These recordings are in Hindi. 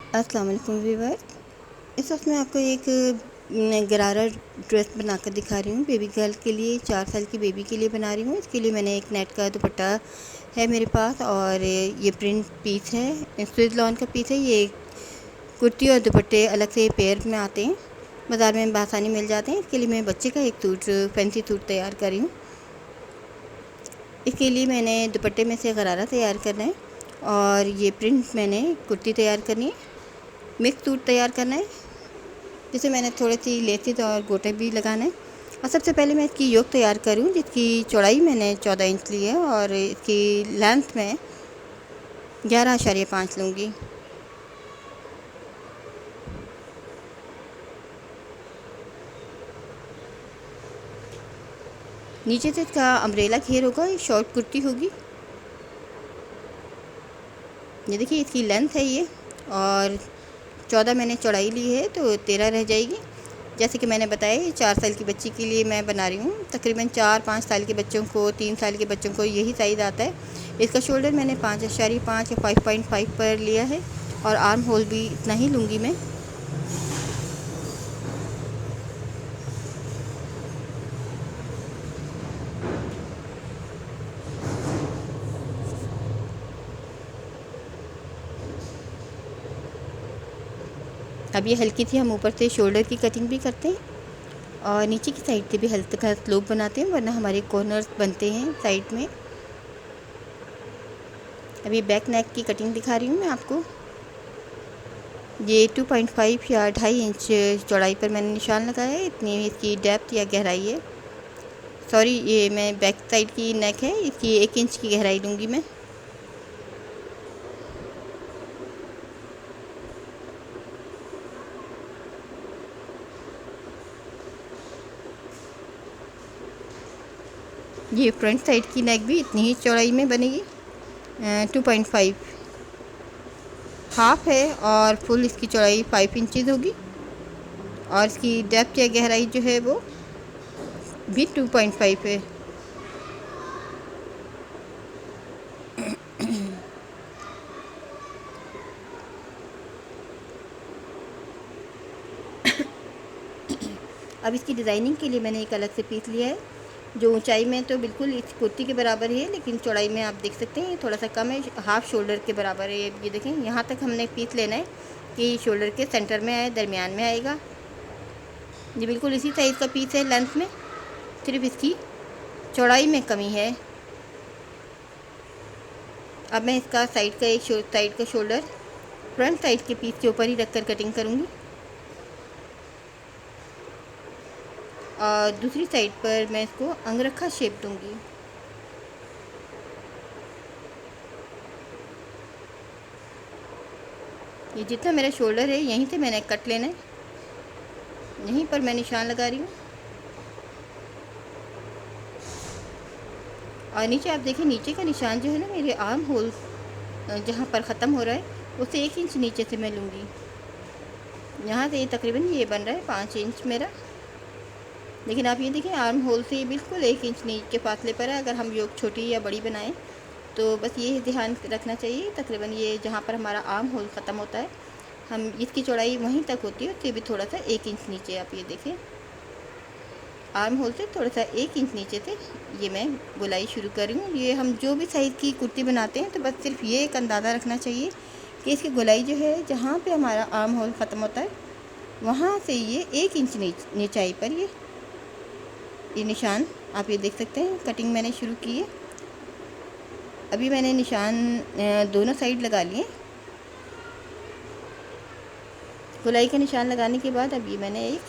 अस्सलाम वालेकुम व्यूअर्स। इस वक्त मैं आपको एक गरारा ड्रेस बनाकर दिखा रही हूँ। बेबी गर्ल के लिए, 4 साल की बेबी के लिए बना रही हूँ। इसके लिए मैंने एक नेट का दुपट्टा है मेरे पास और ये प्रिंट पीस है, स्विज लॉन का पीस है। ये कुर्ती और दुपट्टे अलग से पेयर में आते हैं, बाज़ार में आसानी मिल जाते हैं। इसके लिए मैं बच्चे का एक सूट, फैंसी सूट तैयार कर रही हूँ। इसके लिए मैंने दुपट्टे में से गरारा तैयार करना है और ये प्रिंट मैंने कुर्ती तैयार करनी है। मिक्स सूट तैयार करना है, जिसे मैंने थोड़ी सी लेसिस और गोटे भी लगाना है। और सबसे पहले मैं इसकी योक तैयार करूँ, जिसकी चौड़ाई मैंने 14 इंच ली है और इसकी लेंथ में 11.5 लूँगी। नीचे से इसका अम्ब्रेला घेर होगा, ये शॉर्ट कुर्ती होगी। ये देखिए इसकी लेंथ है ये, और 14 मैंने चौड़ाई ली है तो 13 रह जाएगी। जैसे कि मैंने बताया, ये 4 साल की बच्ची के लिए मैं बना रही हूँ। तकरीबन 4-5 साल के बच्चों को, 3 साल के बच्चों को यही साइज़ आता है। इसका शोल्डर मैंने 5.5 या 5.5 पर लिया है और आर्म होल भी इतना ही लूँगी मैं। अब ये हल्की सी हम ऊपर से शोल्डर की कटिंग भी करते हैं और नीचे की साइड से भी हल्का स्लोप बनाते हैं, वरना हमारे कॉर्नर्स बनते हैं साइड में। अभी बैक नेक की कटिंग दिखा रही हूँ मैं आपको। ये 2.5 या 2.5 इंच चौड़ाई पर मैंने निशान लगाया है। इतनी इसकी डेप्थ या गहराई है। सॉरी, ये मैं बैक साइड की नेक है, इसकी 1 इंच की गहराई लूँगी मैं। ये फ्रंट साइड की नेक भी इतनी ही चौड़ाई में बनेगी। 2.5 हाफ है और फुल इसकी चौड़ाई 5 इंचज़ होगी और इसकी डेप्थ या गहराई जो है वो भी 2.5 है। अब इसकी डिज़ाइनिंग के लिए मैंने एक अलग से पीस लिया है, जो ऊंचाई में तो बिल्कुल इस कुर्ती के बराबर ही है, लेकिन चौड़ाई में आप देख सकते हैं थोड़ा सा कम है, हाफ शोल्डर के बराबर है। ये देखें, यहाँ तक हमने पीस लेना है कि शोल्डर के सेंटर में आए, दरमियान में आएगा। ये बिल्कुल इसी साइज़ का पीस है लेंथ में, सिर्फ इसकी चौड़ाई में कमी है। अब मैं इसका साइड का शोल्डर फ्रंट साइड के पीस के ऊपर ही रखकर कटिंग करूँगी और दूसरी साइड पर मैं इसको अंगरखा शेप दूँगी। ये जितना मेरा शोल्डर है, यहीं से मैंने कट लेना है, यहीं पर मैं निशान लगा रही हूँ। और नीचे आप देखिए, नीचे का निशान जो है ना, मेरे आर्म होल जहाँ पर ख़त्म हो रहा है उससे 1 इंच नीचे से मैं लूँगी। यहाँ से तकरीबन ये बन रहा है 5 इंच मेरा, लेकिन आप ये देखिए आर्म होल से बिल्कुल 1 इंच नीचे के फासले पर है। अगर हम योक छोटी या बड़ी बनाएं तो बस ये ध्यान रखना चाहिए, तकरीबन ये जहाँ पर हमारा आर्म होल ख़त्म होता है, हम इसकी चौड़ाई वहीं तक होती है, उससे भी थोड़ा सा 1 इंच नीचे। आप ये देखें, आर्म होल से थोड़ा सा 1 इंच नीचे से ये मैं गोलाई शुरू कर रही हूँ। ये हम जो भी साइज़ की कुर्ती बनाते हैं तो बस सिर्फ ये एक अंदाज़ा रखना चाहिए कि इसकी गोलाई जो है, जहाँ पे हमारा आर्म होल ख़त्म होता है, वहाँ से ये 1 इंच नीचाई पर ये निशान आप ये देख सकते हैं। कटिंग मैंने शुरू की है। अभी मैंने निशान दोनों साइड लगा लिए। गोलाई का निशान लगाने के बाद अब ये मैंने एक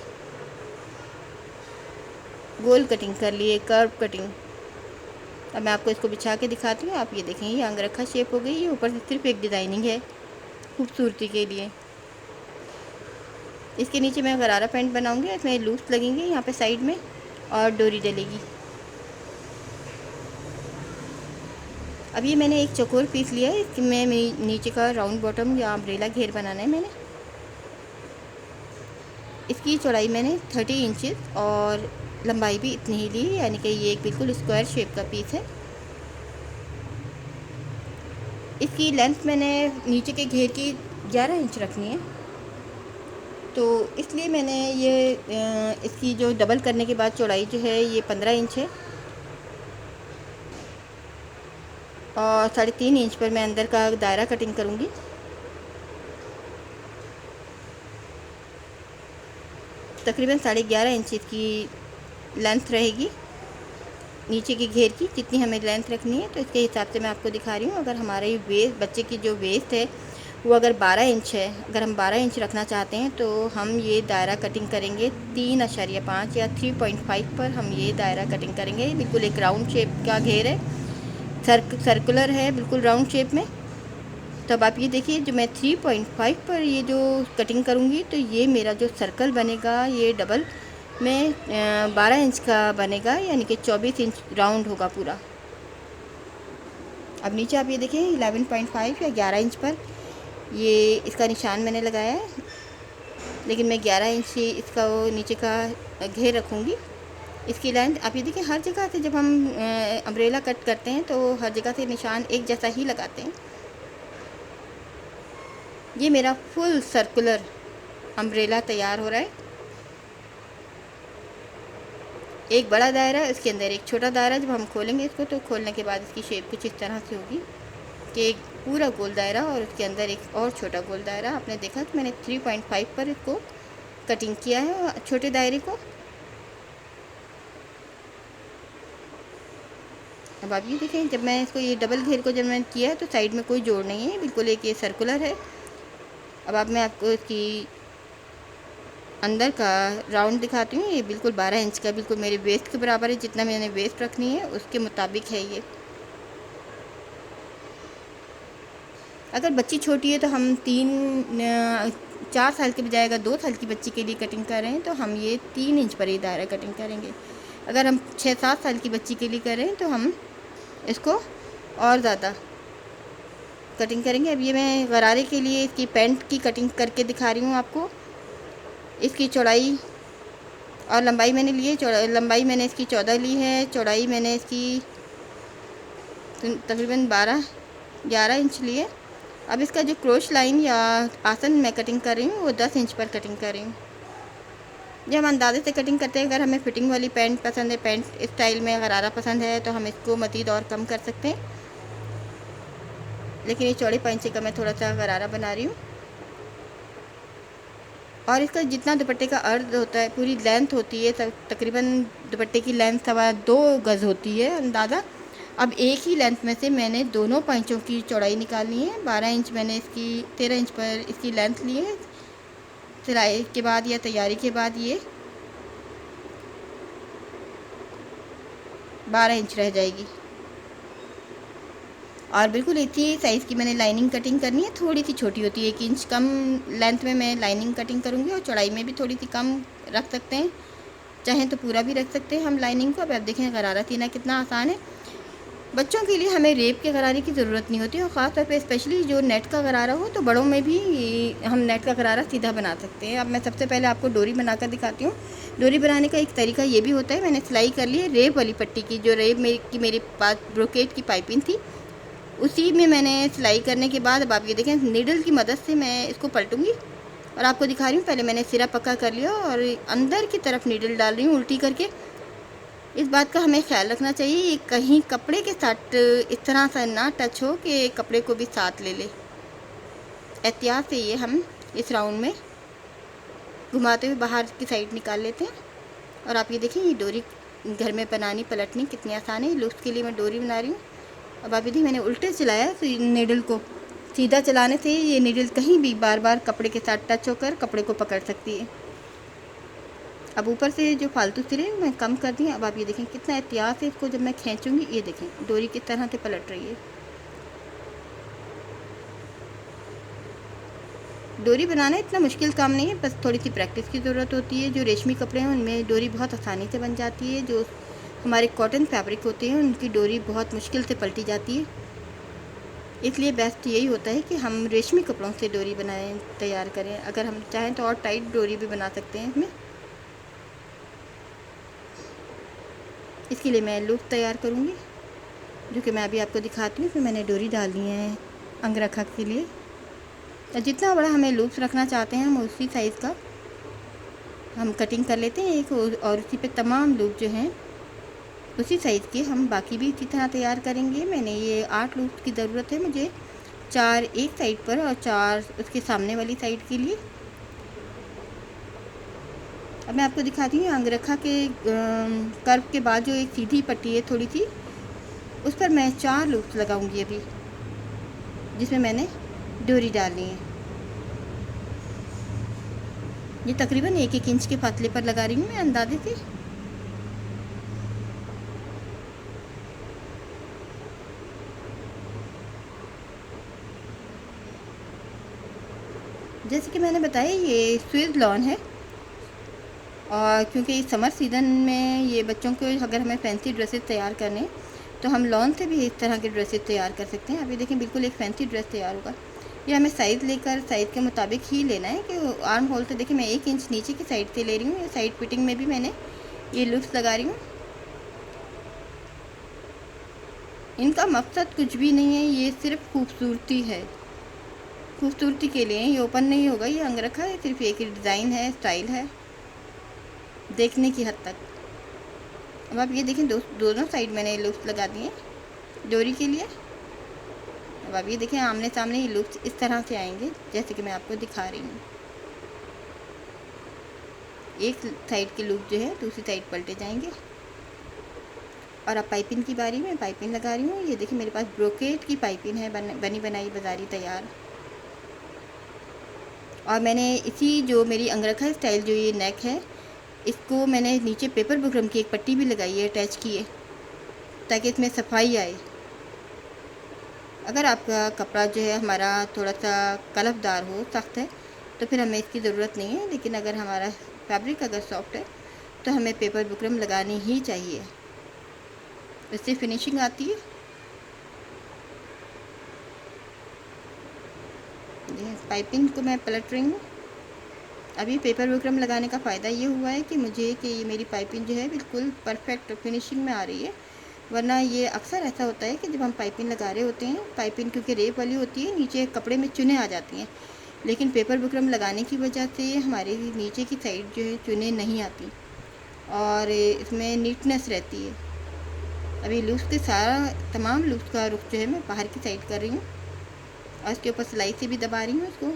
गोल कटिंग कर ली है, कर्व कटिंग। अब मैं आपको इसको बिछा के दिखाती हूँ। आप ये देखें, ये अंगरखा शेप हो गई। ये ऊपर से सिर्फ एक डिज़ाइनिंग है खूबसूरती के लिए। इसके नीचे मैं गरारा पैंट बनाऊँगी, इसमें लूप्स लगेंगे यहाँ पे साइड में और डोरी डलेगी। अब ये मैंने एक चौकोर पीस लिया है, इसमें नीचे का राउंड बॉटम या अम्ब्रेला घेर बनाना है मैंने। इसकी चौड़ाई मैंने 30 इंचेस और लंबाई भी इतनी ही ली, यानी कि ये एक बिल्कुल स्क्वायर शेप का पीस है। इसकी लेंथ मैंने नीचे के घेर की 11 इंच रखनी है। तो इसलिए मैंने ये इसकी जो डबल करने के बाद चौड़ाई जो है ये 15 इंच है और 3.5 इंच पर मैं अंदर का दायरा कटिंग करूँगी। तकरीबन 11.5 इंच इसकी लेंथ रहेगी नीचे की घेर की, जितनी हमें लेंथ रखनी है। तो इसके हिसाब से मैं आपको दिखा रही हूँ। अगर हमारे वेस्ट बच्चे की जो वेस्ट है वो अगर 12 इंच है, अगर हम 12 इंच रखना चाहते हैं तो हम ये दायरा कटिंग करेंगे 3.5 या 3.5 पर हम ये दायरा कटिंग करेंगे। बिल्कुल एक राउंड शेप का घेर है, सर्कुलर है, बिल्कुल राउंड शेप में। तब आप ये देखिए, जो मैं 3.5 पर ये जो कटिंग करूँगी तो ये मेरा जो सर्कल बनेगा ये डबल में 12 इंच का बनेगा, यानी कि 24 इंच राउंड होगा पूरा। अब नीचे आप ये देखिए 11.5 या 11 इंच पर ये इसका निशान मैंने लगाया है, लेकिन मैं 11 इंच ही इसका वो नीचे का घेर रखूँगी। इसकी लेंथ आप ये देखिए, हर जगह से जब हम अम्ब्रेला कट करते हैं तो हर जगह से निशान एक जैसा ही लगाते हैं। ये मेरा फुल सर्कुलर अम्ब्रेला तैयार हो रहा है। एक बड़ा दायरा, इसके अंदर एक छोटा दायरा। जब हम खोलेंगे इसको तो खोलने के बाद इसकी शेप कुछ इस तरह से होगी कि एक पूरा गोल दायरा और उसके अंदर एक और छोटा गोल दायरा। आपने देखा कि मैंने 3.5 पर इसको कटिंग किया है छोटे दायरे को। अब आप ये देखें, जब मैं इसको ये डबल घेर को जब मैंने किया है तो साइड में कोई जोड़ नहीं है, बिल्कुल एक ये सर्कुलर है। अब मैं आपको इसकी अंदर का राउंड दिखाती हूँ। ये बिल्कुल 12 इंच का, बिल्कुल मेरे वेस्ट के बराबर है। जितना मैंने वेस्ट रखनी है उसके मुताबिक है ये। अगर बच्ची छोटी है तो हम 4 साल के बजाय अगर 2 साल की बच्ची के लिए कटिंग कर रहे हैं तो हम ये 3 इंच पर ही दायरा कटिंग करेंगे। अगर हम 6-7 साल की बच्ची के लिए कर रहे हैं तो हम इसको और ज़्यादा कटिंग करेंगे। अब ये मैं गरारे के लिए इसकी पैंट की कटिंग करके दिखा रही हूँ आपको। इसकी चौड़ाई और लंबाई मैंने ली है, लंबाई मैंने इसकी 14 ली है, चौड़ाई मैंने इसकी तकरीबन 11 इंच ली है। अब इसका जो क्रोश लाइन या आसन मैं कटिंग कर रही हूँ वो 10 इंच पर कटिंग कर रही हूँ। जब हम अंदाजे से कटिंग करते हैं, अगर हमें फिटिंग वाली पैंट पसंद है, पैंट स्टाइल में गरारा पसंद है तो हम इसको मज़ीद और कम कर सकते हैं, लेकिन ये चौड़े पैंचे का मैं थोड़ा सा गरारा बना रही हूँ। और इसका जितना दुपट्टे का अर्ध होता है, पूरी लेंथ होती है, तकरीबन दुपट्टे की लेंथ 2.25 गज़ होती है अंदाज़ा। अब एक ही लेंथ में से मैंने दोनों पैंचों की चौड़ाई निकालनी है। 12 इंच मैंने इसकी 13 इंच पर इसकी लेंथ ली है। सिलाई के बाद या तैयारी के बाद ये 12 इंच रह जाएगी। और बिल्कुल एक ही साइज़ की मैंने लाइनिंग कटिंग करनी है। थोड़ी सी छोटी होती है, 1 इंच कम लेंथ में मैं लाइनिंग कटिंग करूँगी और चौड़ाई में भी थोड़ी सी कम रख सकते हैं, चाहें तो पूरा भी रख सकते हैं हम लाइनिंग को। अब आप देखें गरारा सीना कितना आसान है। बच्चों के लिए हमें रेप के गरारे की ज़रूरत नहीं होती, और ख़ास तौर पे स्पेशली जो नेट का गरारा हो तो बड़ों में भी हम नेट का गरारा सीधा बना सकते हैं। अब मैं सबसे पहले आपको डोरी बनाकर दिखाती हूँ। डोरी बनाने का एक तरीका ये भी होता है, मैंने सिलाई कर ली है रेप वाली पट्टी की। जो रेप मेरे पास ब्रोकेट की पाइपिंग थी उसी में मैंने सिलाई करने के बाद अब आप ये देखें नीडल की मदद से मैं इसको पलटूँगी और आपको दिखा रही हूँ। पहले मैंने सिरा पक्का कर लिया और अंदर की तरफ नीडल डाल रही हूँ उल्टी करके। इस बात का हमें ख्याल रखना चाहिए ये कहीं कपड़े के साथ इस तरह से ना टच हो कि कपड़े को भी साथ ले ले। एहतियात से ये हम इस राउंड में घुमाते हुए बाहर की साइड निकाल लेते हैं। और आप ये देखें ये डोरी घर में बनानी पलटनी कितनी आसान है। लूप्स के लिए मैं डोरी बना रही हूँ। अब आप देखिए मैंने उल्टे चलाया तो नीडल को सीधा चलाने से ये नीडल कहीं भी बार बार कपड़े के साथ टच होकर कपड़े को पकड़ सकती है। अब ऊपर से जो फालतू सिरे मैं कम कर दी। अब आप ये देखें कितना एहतियात से इसको जब मैं खींचूँगी, ये देखें डोरी किस तरह से पलट रही है। डोरी बनाना इतना मुश्किल काम नहीं है, बस थोड़ी सी प्रैक्टिस की ज़रूरत होती है। जो रेशमी कपड़े हैं उनमें डोरी बहुत आसानी से बन जाती है। जो हमारे कॉटन फैब्रिक होते हैं उनकी डोरी बहुत मुश्किल से पलटी जाती है। इसलिए बेस्ट यही होता है कि हम रेशमी कपड़ों से डोरी बनाएं, तैयार करें। अगर हम चाहें तो और टाइट डोरी भी बना सकते हैं इसमें। इसके लिए मैं लूप तैयार करूँगी, जो कि मैं अभी आपको दिखाती हूँ। इसमें मैंने डोरी डालनी है अंगरखा के लिए। तो जितना बड़ा हमें लूप्स रखना चाहते हैं हम उसी साइज़ का हम कटिंग कर लेते हैं एक, और उसी पे तमाम लूप जो हैं उसी साइज़ के हम बाकी भी इसी तरह तैयार करेंगे। मैंने ये 8 लूप्स की ज़रूरत है मुझे, 4 एक साइड पर और 4 उसके सामने वाली साइड के लिए। अब मैं आपको दिखाती हूँ अंगरखा के कर्व के बाद जो एक सीधी पट्टी है थोड़ी सी, उस पर मैं 4 लूप्स लगाऊंगी अभी, जिसमें मैंने डोरी डाली है। ये तकरीबन 1-1 इंच के फासले पर लगा रही हूँ मैं अंदाजे से। जैसे कि मैंने बताया ये स्विस लॉन है, और क्योंकि इस समर सीज़न में ये बच्चों को अगर हमें फैंसी ड्रेसेस तैयार करने तो हम लॉन से भी इस तरह के ड्रेसेस तैयार कर सकते हैं। अभी देखें बिल्कुल एक फैंसी ड्रेस तैयार होगा। ये हमें साइज़ लेकर साइज़ के मुताबिक ही लेना है कि आर्म होल से देखिए मैं 1 इंच नीचे की साइड से ले रही हूँ। ये साइड फिटिंग में भी मैंने ये लूप्स लगा रही हूँ। इनका मकसद कुछ भी नहीं है, ये सिर्फ खूबसूरती है, खूबसूरती के लिए। ये ओपन नहीं होगा, ये अंगरखा है, सिर्फ एक डिज़ाइन है, स्टाइल है देखने की हद तक। अब आप ये देखें दोनों साइड मैंने लूप्स लगा दिए डोरी के लिए। अब आप ये देखें आमने सामने ये लूप्स इस तरह से आएंगे जैसे कि मैं आपको दिखा रही हूँ। एक साइड के लूप जो है दूसरी साइड पलटे जाएंगे। और अब पाइपिंग की बारी में पाइपिंग लगा रही हूँ। ये देखिए मेरे पास ब्रोकेट की पाइपिंग है, बनी बनाई बाज़ारी तैयार। और मैंने इसी जो मेरी अंगरखा स्टाइल जो ये नेक है, इसको मैंने नीचे पेपर बुकरम की एक पट्टी भी लगाई है, अटैच की है, ताकि इसमें सफाई आए। अगर आपका कपड़ा जो है हमारा थोड़ा सा कलफदार हो, सख्त है, तो फिर हमें इसकी ज़रूरत नहीं है। लेकिन अगर हमारा फैब्रिक अगर सॉफ्ट है तो हमें पेपर बुकरम लगानी ही चाहिए, इससे फिनिशिंग आती है। पाइपिंग को मैं पलट रही हूँ। अभी पेपर बुकरम लगाने का फ़ायदा ये हुआ है कि मुझे कि ये मेरी पाइपिंग जो है बिल्कुल परफेक्ट फिनिशिंग में आ रही है। वरना ये अक्सर ऐसा होता है कि जब हम पाइपिंग लगा रहे होते हैं, पाइपिंग क्योंकि रेप वाली होती है, नीचे कपड़े में चुनें आ जाती हैं, लेकिन पेपर बुकरम लगाने की वजह से हमारे नीचे की साइड जो है चुनें नहीं आती और इसमें नीटनेस रहती है। अभी लूप्स के तमाम लूप्स का रुख जो है मैं बाहर की साइड कर रही हूँ और इसके ऊपर सिलाई से भी दबा रही हूँ इसको।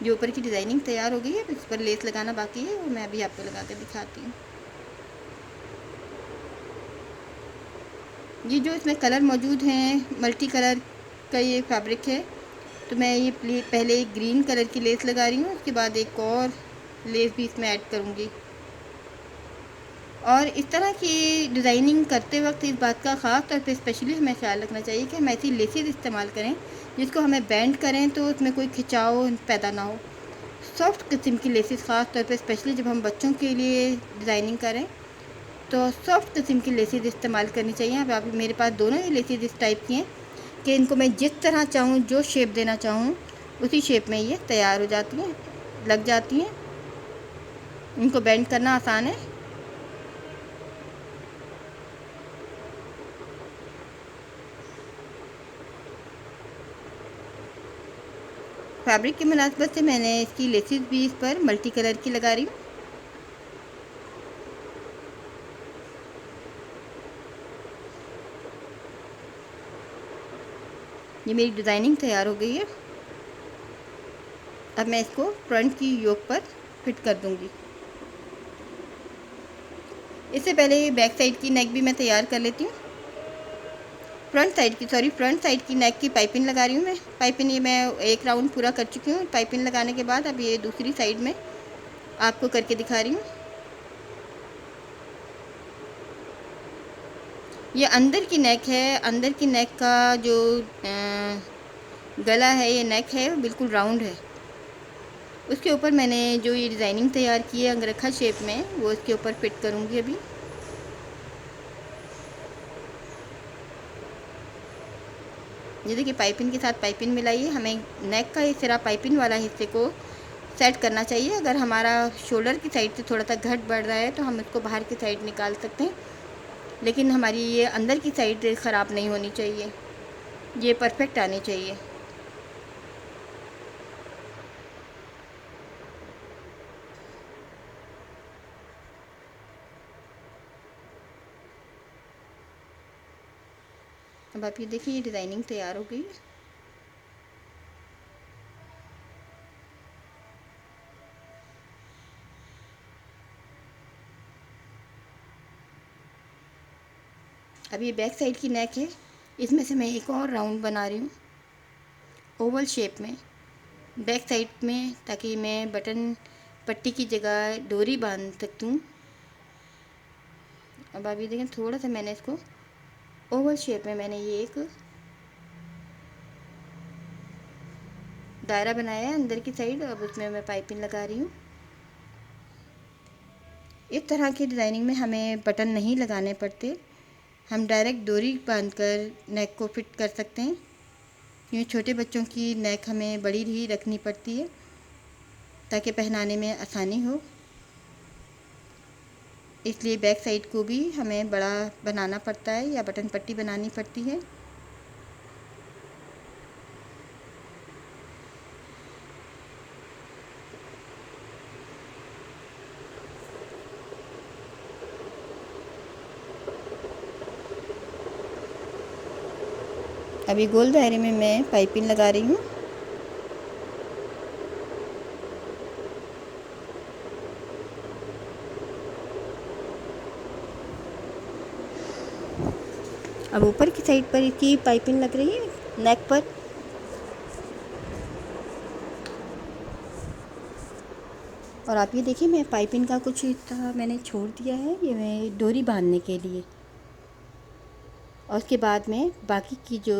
जो ऊपर की डिज़ाइनिंग तैयार हो गई है, इस पर लेस लगाना बाकी है, वो मैं अभी आपको लगा कर दिखाती हूँ। ये जो इसमें कलर मौजूद हैं, मल्टी कलर का ये फैब्रिक है, तो मैं ये पहले एक ग्रीन कलर की लेस लगा रही हूँ, उसके बाद एक और लेस भी इसमें ऐड करूँगी। और इस तरह की डिज़ाइनिंग करते वक्त इस बात का ख़ास तौर पे स्पेशली हमें ख्याल रखना चाहिए कि हम ऐसी लेसेस इस्तेमाल करें जिसको हमें बैंड करें तो उसमें कोई खिंचाव पैदा ना हो। सॉफ्ट किस्म की लेसेस ख़ास तौर पे स्पेशली जब हम बच्चों के लिए डिज़ाइनिंग करें तो सॉफ्ट किस्म की लेसेस इस्तेमाल करनी चाहिए। अब आप मेरे पास दोनों ही लेसेस इस टाइप की हैं कि इनको मैं जिस तरह चाहूँ, जो शेप देना चाहूँ, उसी शेप में ये तैयार हो जाती हैं, लग जाती हैं। इनको बैंड करना आसान है। फैब्रिक की मुनासबत से मैंने इसकी लेसेस भी इस पर मल्टी कलर की लगा रही हूँ। ये मेरी डिज़ाइनिंग तैयार हो गई है। अब मैं इसको फ्रंट की योक पर फिट कर दूँगी। इससे पहले बैक साइड की नेक भी मैं तैयार कर लेती हूँ। फ्रंट साइड की नेक की पाइपिंग लगा रही हूँ मैं। पाइपिंग ये मैं एक राउंड पूरा कर चुकी हूँ पाइपिंग लगाने के बाद। अब ये दूसरी साइड में आपको करके दिखा रही हूँ। ये अंदर की नेक है। अंदर की नेक का जो गला है, ये नेक है, बिल्कुल राउंड है। उसके ऊपर मैंने जो ये डिज़ाइनिंग तैयार की है अंगरखा शेप में, वो इसके ऊपर फिट करूँगी अभी। ये देखिए पाइपिंग के साथ पाइपिंग मिलाई है। हमें नेक का ये सिरा पाइपिंग वाला हिस्से को सेट करना चाहिए। अगर हमारा शोल्डर की साइड से थोड़ा सा घट बढ़ रहा है तो हम इसको बाहर की साइड निकाल सकते हैं, लेकिन हमारी ये अंदर की साइड ख़राब नहीं होनी चाहिए, ये परफेक्ट आनी चाहिए। अब आप ये देखिए, ये डिज़ाइनिंग तैयार हो गई है। अब ये बैक साइड की नेक है, इसमें से मैं एक और राउंड बना रही हूँ ओवल शेप में बैक साइड में, ताकि मैं बटन पट्टी की जगह डोरी बांध सकती हूँ। अब आप ये देखें, थोड़ा सा मैंने इसको ओवल शेप में मैंने ये एक दायरा बनाया है अंदर की साइड। अब उसमें मैं पाइपिंग लगा रही हूँ। इस तरह की डिज़ाइनिंग में हमें बटन नहीं लगाने पड़ते, हम डायरेक्ट डोरी बांधकर नेक को फिट कर सकते हैं। ये छोटे बच्चों की नेक हमें बड़ी ही रखनी पड़ती है ताकि पहनाने में आसानी हो, इसलिए बैक साइड को भी हमें बड़ा बनाना पड़ता है या बटन पट्टी बनानी पड़ती है। अभी गोल दायरे में मैं पाइपिंग लगा रही हूँ। अब ऊपर की साइड पर इसकी पाइपिंग लग रही है नेक पर। और आप ये देखिए, मैं पाइपिंग का कुछ हिस्सा मैंने छोड़ दिया है, ये मैं डोरी बांधने के लिए। और उसके बाद में बाकी की जो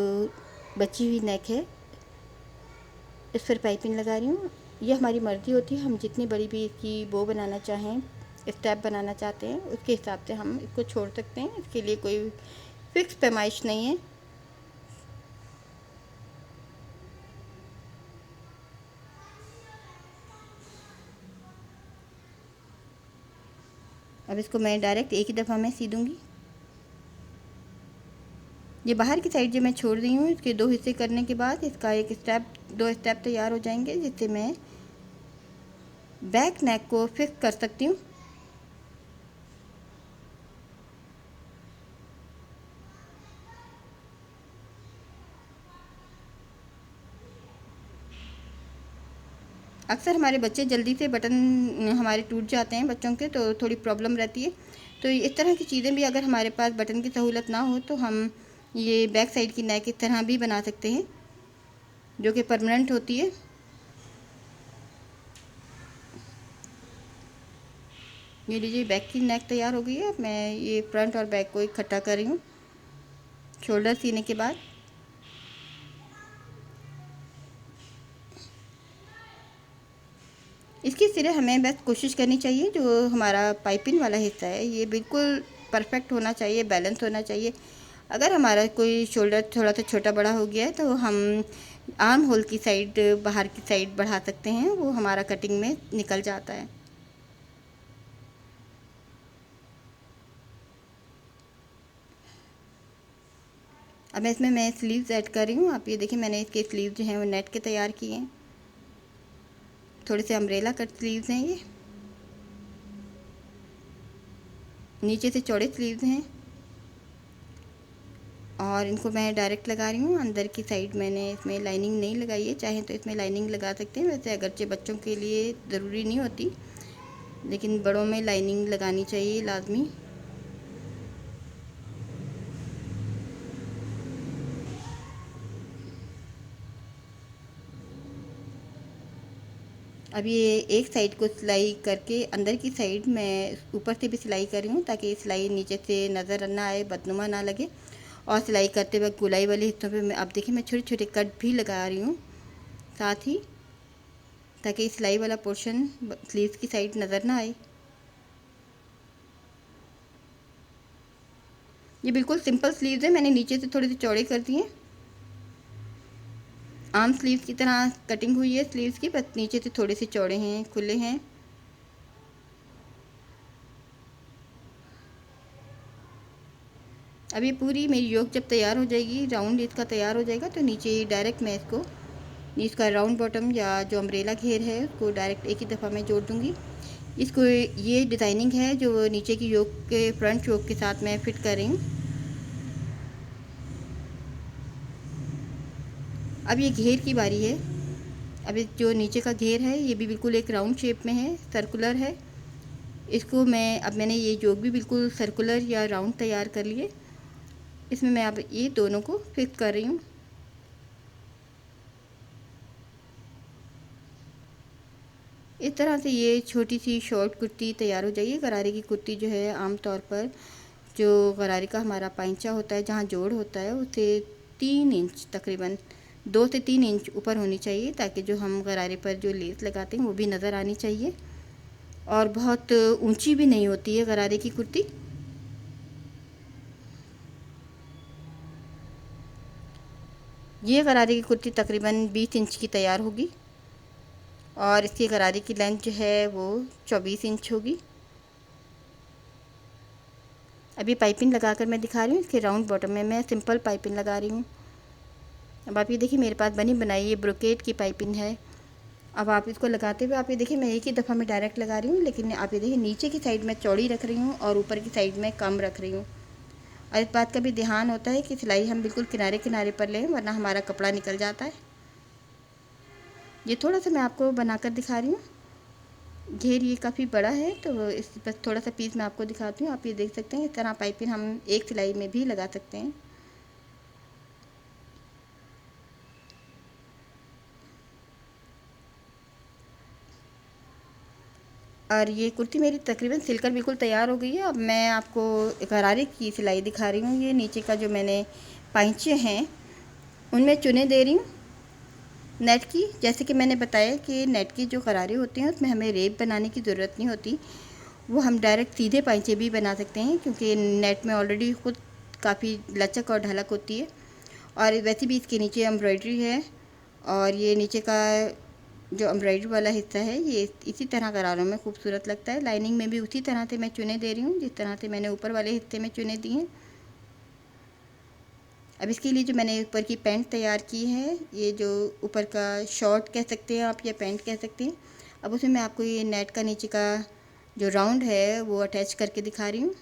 बची हुई नेक है इस पर पाइपिंग लगा रही हूँ। ये हमारी मर्ज़ी होती है, हम जितनी बड़ी भी इसकी बो बनाना चाहें, स्टेप बनाना चाहते हैं, उसके हिसाब से हम इसको छोड़ सकते हैं। इसके लिए कोई फिक्स पैमाइश नहीं है। अब इसको मैं डायरेक्ट एक ही दफ़ा में सी दूँगी। ये बाहर की साइड जो मैं छोड़ रही हूँ, इसके दो हिस्से करने के बाद इसका एक स्टेप, दो स्टेप तैयार हो जाएंगे, जिससे मैं बैक नेक को फिक्स कर सकती हूँ। अक्सर हमारे बच्चे जल्दी से बटन हमारे टूट जाते हैं बच्चों के, तो थोड़ी प्रॉब्लम रहती है। तो इस तरह की चीज़ें भी अगर हमारे पास बटन की सहूलत ना हो तो हम ये बैक साइड की नेक इस तरह भी बना सकते हैं, जो कि परमानेंट होती है। ये लीजिए, बैक की नेक तैयार हो गई है। अब मैं ये फ्रंट और बैक को इकट्ठा कर रही हूँ शोल्डर सीने के बाद। इसके सिरे हमें बस कोशिश करनी चाहिए, जो हमारा पाइपिंग वाला हिस्सा है ये बिल्कुल परफेक्ट होना चाहिए, बैलेंस होना चाहिए। अगर हमारा कोई शोल्डर थोड़ा सा छोटा बड़ा हो गया है तो हम आर्म होल की साइड, बाहर की साइड बढ़ा सकते हैं, वो हमारा कटिंग में निकल जाता है। अब इसमें मैं स्लीव्स ऐड कर रही हूँ। आप ये देखिए, मैंने इसके स्लीव जो हैं वो नेट के तैयार किए हैं, थोड़े से अम्ब्रेला कट स्लीव्स हैं ये, नीचे से चौड़े स्लीव्स हैं। और इनको मैं डायरेक्ट लगा रही हूँ। अंदर की साइड मैंने इसमें लाइनिंग नहीं लगाई है, चाहे तो इसमें लाइनिंग लगा सकते हैं, वैसे अगरचे बच्चों के लिए ज़रूरी नहीं होती, लेकिन बड़ों में लाइनिंग लगानी चाहिए लाजमी। अब ये एक साइड को सिलाई करके अंदर की साइड मैं ऊपर से भी सिलाई कर रही हूँ, ताकि सिलाई नीचे से नज़र ना आए, बदनुमा ना लगे। और सिलाई करते वक्त गुलाई वाले हिस्सों पे मैं, अब देखिए, मैं छोटे छोटे कट भी लगा रही हूँ साथ ही, ताकि सिलाई वाला पोर्शन स्लीव्स की साइड नज़र ना आए। ये बिल्कुल सिंपल स्लीव्स है, मैंने नीचे से थोड़े से चौड़े कर दिए आर्म स्लीव्स की तरह कटिंग हुई है स्लीव्स की, बस नीचे से थोड़े से चौड़े हैं, खुले हैं। अब ये पूरी मेरी योक जब तैयार हो जाएगी, राउंड इसका तैयार हो जाएगा, तो नीचे डायरेक्ट मैं इसको इसका राउंड बॉटम या जो अम्ब्रेला घेर है उसको डायरेक्ट एक ही दफ़ा में जोड़ दूँगी। इसको ये डिज़ाइनिंग है जो नीचे की योक के फ्रंट योक के साथ मैं फिट कर रही हूँ। अब ये घेर की बारी है। अब ये जो नीचे का घेर है ये भी बिल्कुल एक राउंड शेप में है, सर्कुलर है। इसको मैंने ये जोक भी बिल्कुल सर्कुलर या राउंड तैयार कर लिए। इसमें मैं अब ये दोनों को फिक्स कर रही हूँ। इस तरह से ये छोटी सी शॉर्ट कुर्ती तैयार हो जाएगी। गरारे की कुर्ती जो है आमतौर पर जो गरारे का हमारा पाइंचा होता है, जहाँ जोड़ होता है, उसे 3 इंच तकरीबन 2 से 3 इंच ऊपर होनी चाहिए, ताकि जो हम गरारे पर जो लेस लगाते हैं वो भी नज़र आनी चाहिए। और बहुत ऊंची भी नहीं होती है गरारे की कुर्ती। ये गरारे की कुर्ती तकरीबन 20 इंच की तैयार होगी और इसकी गरारे की लेंथ जो है वो 24 इंच होगी। अभी पाइपिंग लगाकर मैं दिखा रही हूँ। इसके राउंड बॉटम में मैं सिंपल पाइपिंग लगा रही हूँ। अब आप ये देखिए मेरे पास बनी बनाई ये ब्रोकेट की पाइपिंग है। अब आप इसको लगाते हुए आप ये देखिए मैं एक ही दफ़ा में डायरेक्ट लगा रही हूँ, लेकिन आप ये देखिए नीचे की साइड में चौड़ी रख रही हूँ और ऊपर की साइड में कम रख रही हूँ। और इस बात का भी ध्यान होता है कि सिलाई हम बिल्कुल किनारे किनारे पर लें, वरना हमारा कपड़ा निकल जाता है। ये थोड़ा सा मैं आपको बनाकर दिखा रही हूँ। घेर ये काफ़ी बड़ा है, तो इस बस थोड़ा सा पीस मैं आपको दिखाती हूँ। आप ये देख सकते हैं इस तरह पाइपिंग हम एक सिलाई में भी लगा सकते हैं। और ये कुर्ती मेरी तकरीबन सिलकर बिल्कुल तैयार हो गई है। अब मैं आपको गरारे की सिलाई दिखा रही हूँ। ये नीचे का जो मैंने पाइंचे हैं उनमें चुने दे रही हूँ नेट की। जैसे कि मैंने बताया कि नेट की जो गरारे होते हैं उसमें हमें रेप बनाने की ज़रूरत नहीं होती, वो हम डायरेक्ट सीधे पाइंचे भी बना सकते हैं, क्योंकि नेट में ऑलरेडी खुद काफ़ी लचक और ढलक होती है। और वैसे भी इसके नीचे एम्ब्रॉयडरी है, और ये नीचे का जो एम्ब्रॉयडरी वाला हिस्सा है ये इसी तरह गरारों में खूबसूरत लगता है। लाइनिंग में भी उसी तरह से मैं चुने दे रही हूँ जिस तरह से मैंने ऊपर वाले हिस्से में चुने दिए हैं। अब इसके लिए जो मैंने ऊपर की पैंट तैयार की है, ये जो ऊपर का शॉर्ट कह सकते हैं आप या पैंट कह सकते हैं, अब उसमें मैं आपको ये नेट का नीचे का जो राउंड है वो अटैच करके दिखा रही हूँ।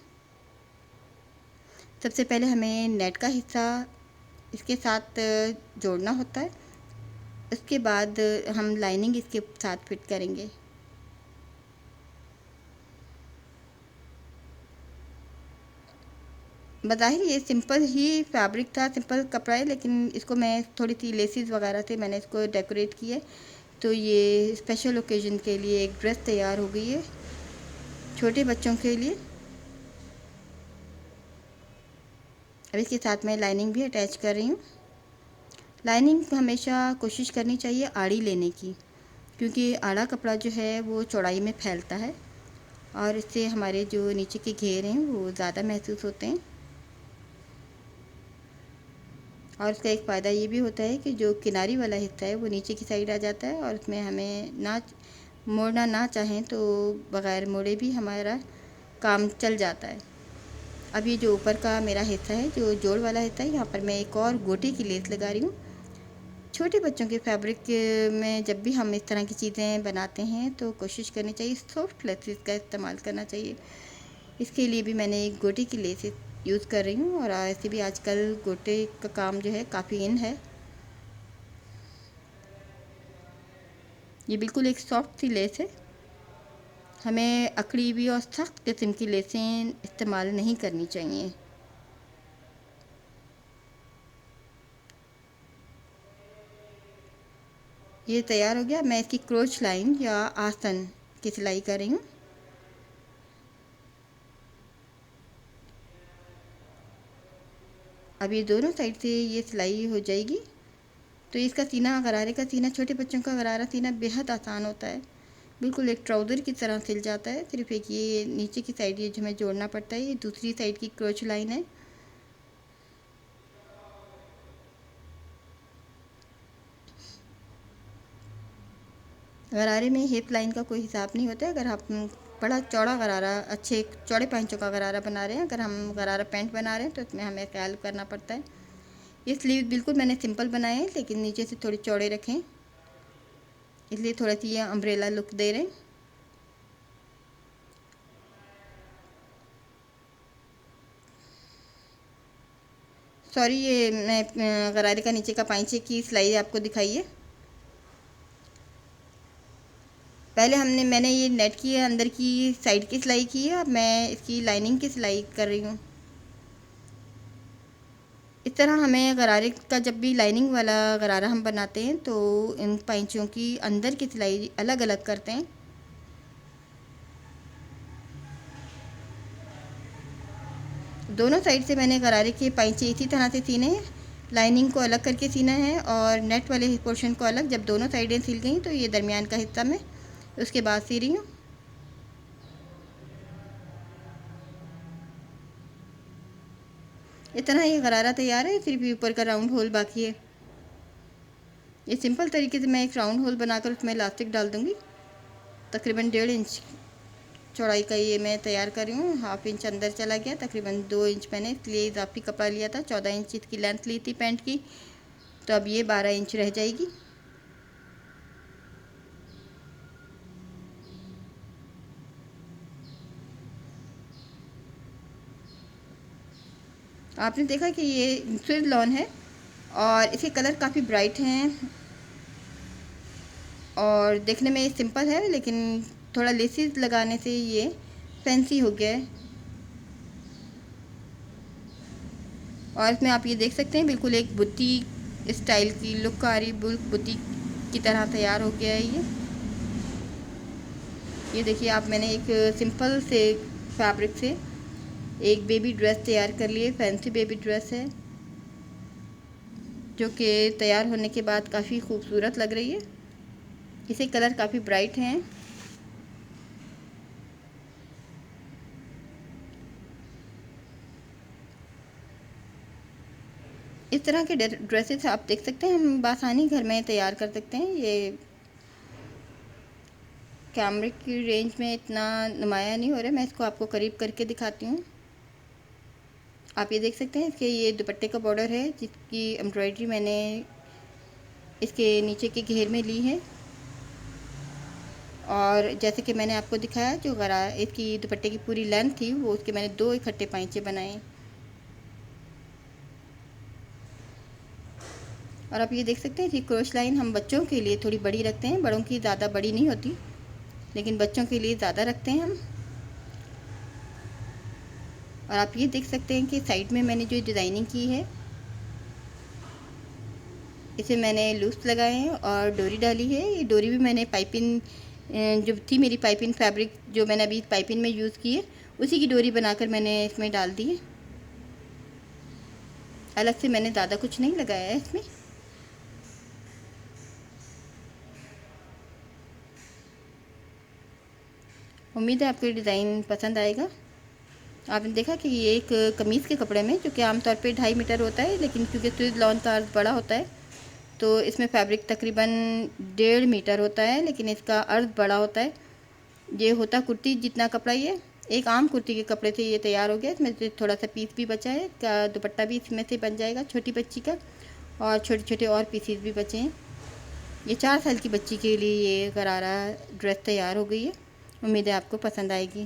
सबसे पहले हमें नेट का हिस्सा इसके साथ जोड़ना होता है, उसके बाद हम लाइनिंग इसके साथ फिट करेंगे। बज़ाहिर ये सिंपल ही फैब्रिक था, सिंपल कपड़ा है, लेकिन इसको मैं थोड़ी सी लेसिस वगैरह से मैंने इसको डेकोरेट किया है, तो ये स्पेशल ओकेजन के लिए एक ड्रेस तैयार हो गई है छोटे बच्चों के लिए। अब इसके साथ मैं लाइनिंग भी अटैच कर रही हूँ। लाइनिंग हमेशा कोशिश करनी चाहिए आड़ी लेने की, क्योंकि आड़ा कपड़ा जो है वो चौड़ाई में फैलता है और इससे हमारे जो नीचे के घेर हैं वो ज़्यादा महसूस होते हैं। और इसका एक फ़ायदा ये भी होता है कि जो किनारी वाला हिस्सा है वो नीचे की साइड आ जाता है, और उसमें हमें ना मोड़ना ना चाहें तो बग़ैर मोड़े भी हमारा काम चल जाता है। अब ये जो ऊपर का मेरा हिस्सा है, जो जोड़ वाला हिस्सा है, यहाँ पर मैं एक और गोटे की लेस लगा रही हूँ। छोटे बच्चों के फैब्रिक में जब भी हम इस तरह की चीज़ें बनाते हैं तो कोशिश करनी चाहिए सॉफ्ट लेसेस का इस्तेमाल करना चाहिए। इसके लिए भी मैंने एक गोटे की लेस यूज़ कर रही हूँ, और ऐसे भी आजकल गोटे का काम जो है काफ़ी इन है। ये बिल्कुल एक सॉफ्ट सी लेस है। हमें अकड़ी हुई और सख्त किस्म की लेसें इस्तेमाल नहीं करनी चाहिए। ये तैयार हो गया। मैं इसकी क्रोच लाइन या आसन की सिलाई कर रही हूँ। अब ये दोनों साइड से ये सिलाई हो जाएगी, तो इसका सीना, गरारे का सीना, छोटे बच्चों का गरारा सीना बेहद आसान होता है, बिल्कुल एक ट्राउज़र की तरह सिल जाता है। सिर्फ एक ये नीचे की साइड ये जो हमें जोड़ना पड़ता है, ये दूसरी साइड की क्रोच लाइन है। गरारे में हिप लाइन का कोई हिसाब नहीं होता है। अगर आप बड़ा चौड़ा गरारा, अच्छे चौड़े पैंचों का गरारा बना रहे हैं, अगर हम गरारा पैंट बना रहे हैं तो इसमें हमें ख्याल करना पड़ता है। ये स्लीव बिल्कुल मैंने सिंपल बनाए हैं, लेकिन नीचे से थोड़े चौड़े रखें, इसलिए थोड़ा सी ये अम्ब्रेला लुक दे रहे हैं। सॉरी, ये मैं गरारे का नीचे का पाइंचे की सिलाई आपको दिखाई है। पहले मैंने ये नेट की अंदर की साइड की सिलाई की है, अब मैं इसकी लाइनिंग की सिलाई कर रही हूँ। इस तरह हमें गरारे का जब भी लाइनिंग वाला गरारा हम बनाते हैं तो इन पाइंचों की अंदर की सिलाई अलग अलग करते हैं। दोनों साइड से मैंने गरारे के पाइंचे इसी तरह से सीने हैं। लाइनिंग को अलग करके सीना है और नेट वाले पोर्शन को अलग। जब दोनों साइडें सिल गई तो ये दरमियान का हिस्सा मैं उसके बाद सी रही हूँ। इतना ये गरारा तैयार है, सिर्फ ऊपर का राउंड होल बाकी है। ये सिंपल तरीके से मैं एक राउंड होल बनाकर उसमें इलास्टिक डाल दूँगी। तकरीबन 1.5 इंच चौड़ाई का ये मैं तैयार कर रही हूँ। 1/2 इंच अंदर चला गया, तकरीबन 2 इंच मैंने इसलिए इजाफी कपड़ा लिया था। 14 इंच इसकी लेंथ ली थी पैंट की, तो अब ये 12 इंच रह जाएगी। आपने देखा कि ये स्विज लॉन है और इसके कलर काफ़ी ब्राइट हैं और देखने में सिंपल है, लेकिन थोड़ा लेसिस लगाने से ये फैंसी हो गया है। और इसमें आप ये देख सकते हैं बिल्कुल एक बुत्ती स्टाइल की लुक आ रही, बुत्ती की तरह तैयार हो गया है ये देखिए आप, मैंने एक सिंपल से फैब्रिक से एक बेबी ड्रेस तैयार कर ली है। फैंसी बेबी ड्रेस है जो कि तैयार होने के बाद काफ़ी खूबसूरत लग रही है। इसे कलर काफ़ी ब्राइट हैं। इस तरह के ड्रेसेस आप देख सकते हैं हम बासानी घर में तैयार कर सकते हैं। ये कैमरे की रेंज में इतना नुमाया नहीं हो रहा है, मैं इसको आपको करीब करके दिखाती हूँ। आप ये देख सकते हैं इसके ये दुपट्टे का बॉर्डर है जिसकी एम्ब्रॉयडरी मैंने इसके नीचे के घेर में ली है। और जैसे कि मैंने आपको दिखाया, जो गरा इसकी दुपट्टे की पूरी लेंथ थी वो उसके मैंने 2 इकट्ठे पाइंचे बनाए। और आप ये देख सकते हैं कि क्रोश लाइन हम बच्चों के लिए थोड़ी बड़ी रखते हैं, बड़ों की ज़्यादा बड़ी नहीं होती, लेकिन बच्चों के लिए ज़्यादा रखते हैं हम। और आप ये देख सकते हैं कि साइड में मैंने जो डिज़ाइनिंग की है इसे मैंने लूप्स लगाए हैं और डोरी डाली है। ये डोरी भी मैंने पाइपिंग जो थी मेरी पाइपिंग फैब्रिक जो मैंने अभी पाइपिंग में यूज़ की है उसी की डोरी बनाकर मैंने इसमें डाल दी है। अलग से मैंने ज़्यादा कुछ नहीं लगाया है इसमें। उम्मीद है आपको डिज़ाइन पसंद आएगा। आपने देखा कि ये एक कमीज़ के कपड़े में, जो कि आमतौर पे 2.5 मीटर होता है, लेकिन क्योंकि स्विज लॉन का अर्ज़ बड़ा होता है तो इसमें फैब्रिक तकरीबन 1.5 मीटर होता है, लेकिन इसका अर्ज़ बड़ा होता है। ये होता कुर्ती जितना कपड़ा, ये एक आम कुर्ती के कपड़े से ये तैयार हो गया। इसमें से थोड़ा सा पीस भी बचा है, का दुपट्टा भी इसमें से बन जाएगा छोटी बच्ची का, और छोटे छोटे और पीसीस भी बचे हैं। ये 4 साल की बच्ची के लिए ये गरारा ड्रेस तैयार हो गई है। उम्मीद है आपको पसंद आएगी।